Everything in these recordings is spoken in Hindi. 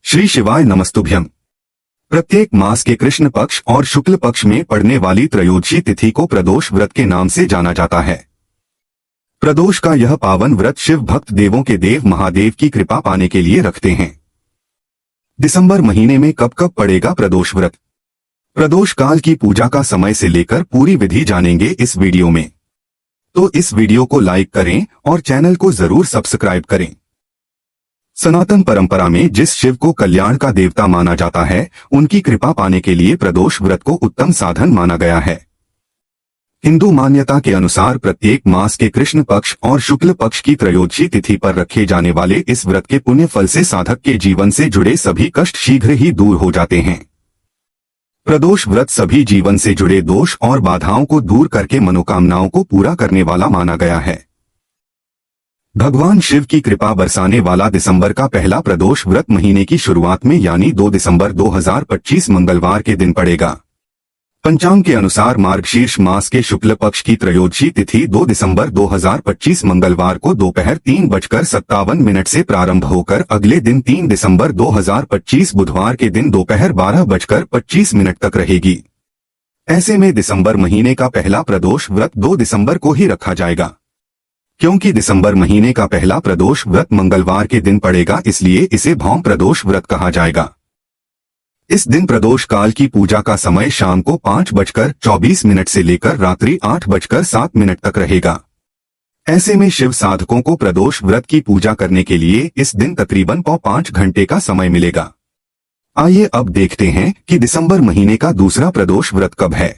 श्री शिवाय नमस्तुभ्यम। प्रत्येक मास के कृष्ण पक्ष और शुक्ल पक्ष में पड़ने वाली त्रयोदशी तिथि को प्रदोष व्रत के नाम से जाना जाता है। प्रदोष का यह पावन व्रत शिव भक्त देवों के देव महादेव की कृपा पाने के लिए रखते हैं। दिसंबर महीने में कब कब पड़ेगा प्रदोष व्रत? प्रदोष काल की पूजा का समय से लेकर पूरी विधि जानेंगे इस वीडियो में। तो इस वीडियो को लाइक करें और चैनल को जरूर सब्सक्राइब करें। सनातन परंपरा में जिस शिव को कल्याण का देवता माना जाता है, उनकी कृपा पाने के लिए प्रदोष व्रत को उत्तम साधन माना गया है। हिंदू मान्यता के अनुसार प्रत्येक मास के कृष्ण पक्ष और शुक्ल पक्ष की त्रयोदशी तिथि पर रखे जाने वाले इस व्रत के पुण्य फल से साधक के जीवन से जुड़े सभी कष्ट शीघ्र ही दूर हो जाते हैं। प्रदोष व्रत सभी जीवन से जुड़े दोष और बाधाओं को दूर करके मनोकामनाओं को पूरा करने वाला माना गया है। भगवान शिव की कृपा बरसाने वाला दिसंबर का पहला प्रदोष व्रत महीने की शुरुआत में यानी 2 दिसंबर 2025 मंगलवार के दिन पड़ेगा। पंचांग के अनुसार मार्गशीर्ष मास के शुक्ल पक्ष की त्रयोदशी तिथि 2 दिसंबर 2025 मंगलवार को दोपहर 3:57 से प्रारंभ होकर अगले दिन 3 दिसंबर 2025 बुधवार के दिन दोपहर 12:25 तक रहेगी। ऐसे में दिसंबर महीने का पहला प्रदोष व्रत 2 दिसंबर को ही रखा जाएगा। क्योंकि दिसंबर महीने का पहला प्रदोष व्रत मंगलवार के दिन पड़ेगा, इसलिए इसे भौम प्रदोष व्रत कहा जाएगा। इस दिन प्रदोष काल की पूजा का समय शाम को 5:24 से लेकर रात्रि 8:07 तक रहेगा। ऐसे में शिव साधकों को प्रदोष व्रत की पूजा करने के लिए इस दिन तकरीबन 5 घंटे का समय मिलेगा। आइए अब देखते हैं कि दिसंबर महीने का दूसरा प्रदोष व्रत कब है।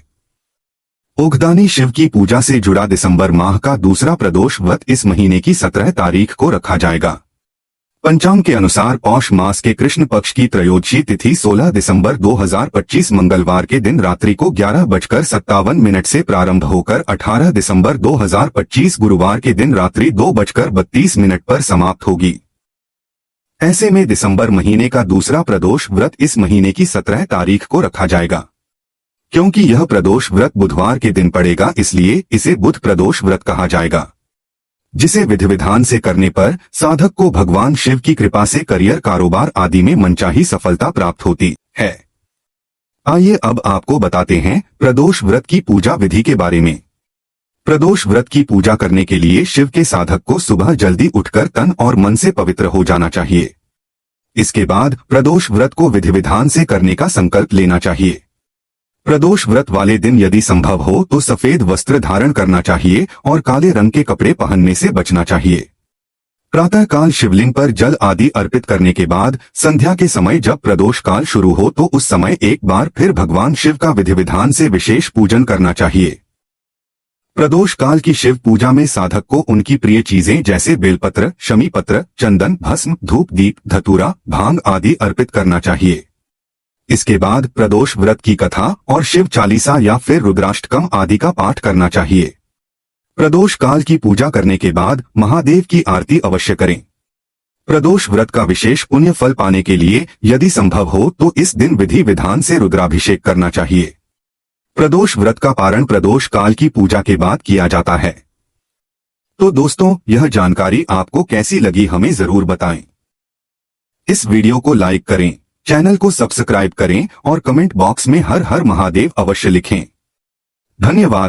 ओघदानी शिव की पूजा से जुड़ा दिसंबर माह का दूसरा प्रदोष व्रत इस महीने की 17 तारीख को रखा जाएगा। पंचांग के अनुसार पौष मास के कृष्ण पक्ष की त्रयोदशी तिथि 16 दिसंबर 2025 मंगलवार के दिन रात्रि को 11:57 से प्रारंभ होकर 18 दिसंबर 2025 गुरुवार के दिन रात्रि 2:32 पर समाप्त होगी। ऐसे में दिसंबर महीने का दूसरा प्रदोष व्रत इस महीने की 17 तारीख को रखा जाएगा। क्योंकि यह प्रदोष व्रत बुधवार के दिन पड़ेगा, इसलिए इसे बुध प्रदोष व्रत कहा जाएगा, जिसे विधि विधान से करने पर साधक को भगवान शिव की कृपा से करियर, कारोबार आदि में मनचाही सफलता प्राप्त होती है। आइए अब आपको बताते हैं प्रदोष व्रत की पूजा विधि के बारे में। प्रदोष व्रत की पूजा करने के लिए शिव के साधक को सुबह जल्दी उठकर तन और मन से पवित्र हो जाना चाहिए। इसके बाद प्रदोष व्रत को विधि विधान से करने का संकल्प लेना चाहिए। प्रदोष व्रत वाले दिन यदि संभव हो तो सफेद वस्त्र धारण करना चाहिए और काले रंग के कपड़े पहनने से बचना चाहिए। प्रातः काल शिवलिंग पर जल आदि अर्पित करने के बाद संध्या के समय जब प्रदोष काल शुरू हो तो उस समय एक बार फिर भगवान शिव का विधि विधान से विशेष पूजन करना चाहिए। प्रदोष काल की शिव पूजा में साधक को उनकी प्रिय चीजें जैसे बेलपत्र, शमी पत्र, चंदन, भस्म, धूप, दीप, धतूरा, भांग आदि अर्पित करना चाहिए। इसके बाद प्रदोष व्रत की कथा और शिव चालीसा या फिर रुद्राष्टकम आदि का पाठ करना चाहिए। प्रदोष काल की पूजा करने के बाद महादेव की आरती अवश्य करें। प्रदोष व्रत का विशेष पुण्य फल पाने के लिए यदि संभव हो तो इस दिन विधि विधान से रुद्राभिषेक करना चाहिए। प्रदोष व्रत का पारण प्रदोष काल की पूजा के बाद किया जाता है। तो दोस्तों, यह जानकारी आपको कैसी लगी हमें जरूर बताएं। इस वीडियो को लाइक करें, चैनल को सब्सक्राइब करें और कमेंट बॉक्स में हर हर महादेव अवश्य लिखें। धन्यवाद।